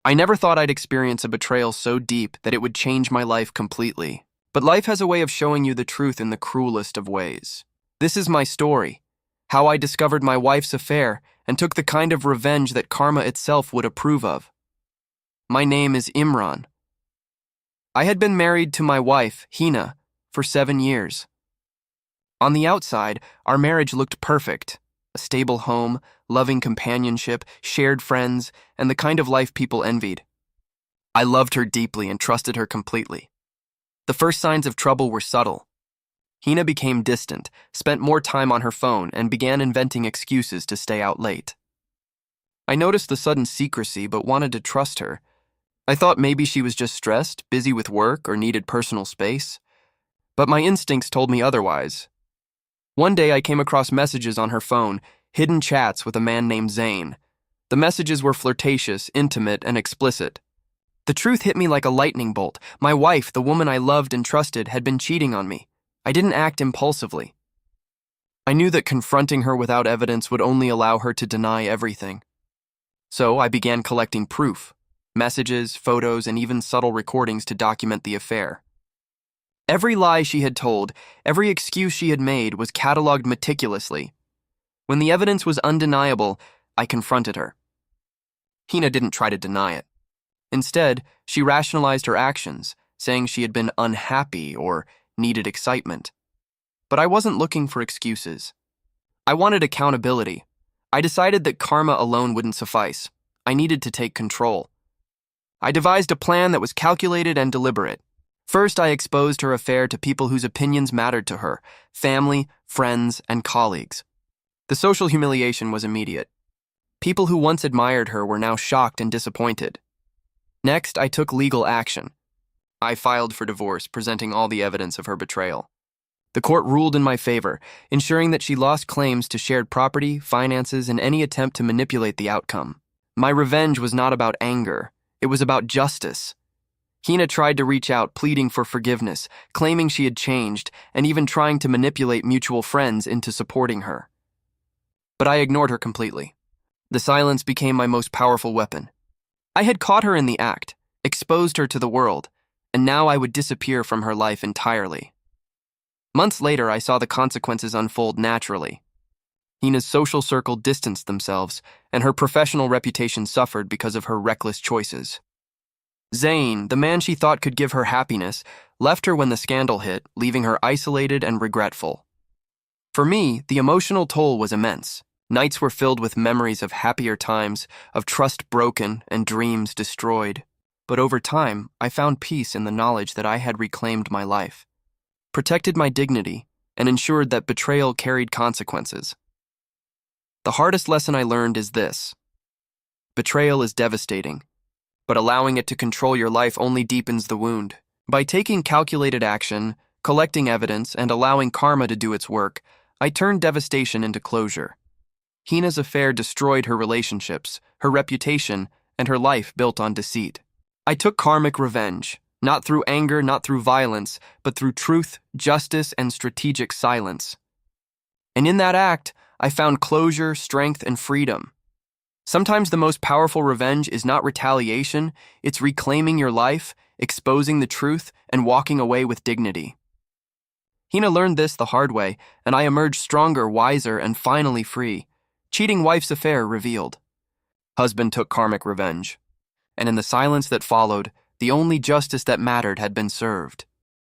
I never thought I'd experience a betrayal so deep that it would change my life completely. But life has a way of showing you the truth in the cruelest of ways. This is my story, how I discovered my wife's affair and took the kind of revenge that karma itself would approve of. My name is Imran. I had been married to my wife, Hina, for 7 years. On the outside, our marriage looked perfect. A stable home, loving companionship, shared friends, and the kind of life people envied. I loved her deeply and trusted her completely. The first signs of trouble were subtle. Hina became distant, spent more time on her phone, and began inventing excuses to stay out late. I noticed the sudden secrecy but wanted to trust her. I thought maybe she was just stressed, busy with work, or needed personal space. But my instincts told me otherwise. One day I came across messages on her phone, hidden chats with a man named Zane. The messages were flirtatious, intimate, and explicit. The truth hit me like a lightning bolt. My wife, the woman I loved and trusted, had been cheating on me. I didn't act impulsively. I knew that confronting her without evidence would only allow her to deny everything. So I began collecting proof, messages, photos, and even subtle recordings to document the affair. Every lie she had told, every excuse she had made was cataloged meticulously. When the evidence was undeniable, I confronted her. Hina didn't try to deny it. Instead, she rationalized her actions, saying she had been unhappy or needed excitement. But I wasn't looking for excuses. I wanted accountability. I decided that karma alone wouldn't suffice. I needed to take control. I devised a plan that was calculated and deliberate. First, I exposed her affair to people whose opinions mattered to her, family, friends, and colleagues. The social humiliation was immediate. People who once admired her were now shocked and disappointed. Next, I took legal action. I filed for divorce, presenting all the evidence of her betrayal. The court ruled in my favor, ensuring that she lost claims to shared property, finances, and any attempt to manipulate the outcome. My revenge was not about anger. It was about justice. Hina tried to reach out, pleading for forgiveness, claiming she had changed, and even trying to manipulate mutual friends into supporting her. But I ignored her completely. The silence became my most powerful weapon. I had caught her in the act, exposed her to the world, and now I would disappear from her life entirely. Months later, I saw the consequences unfold naturally. Hina's social circle distanced themselves, and her professional reputation suffered because of her reckless choices. Zane, the man she thought could give her happiness, left her when the scandal hit, leaving her isolated and regretful. For me, the emotional toll was immense. Nights were filled with memories of happier times, of trust broken and dreams destroyed. But over time, I found peace in the knowledge that I had reclaimed my life, protected my dignity, and ensured that betrayal carried consequences. The hardest lesson I learned is this: betrayal is devastating, but allowing it to control your life only deepens the wound. By taking calculated action, collecting evidence, and allowing karma to do its work, I turned devastation into closure. Hina's affair destroyed her relationships, her reputation, and her life built on deceit. I took karmic revenge, not through anger, not through violence, but through truth, justice, and strategic silence. And in that act, I found closure, strength, and freedom. Sometimes the most powerful revenge is not retaliation, it's reclaiming your life, exposing the truth, and walking away with dignity. Hina learned this the hard way, and I emerged stronger, wiser, and finally free. Cheating wife's affair revealed. Husband took karmic revenge. And in the silence that followed, the only justice that mattered had been served.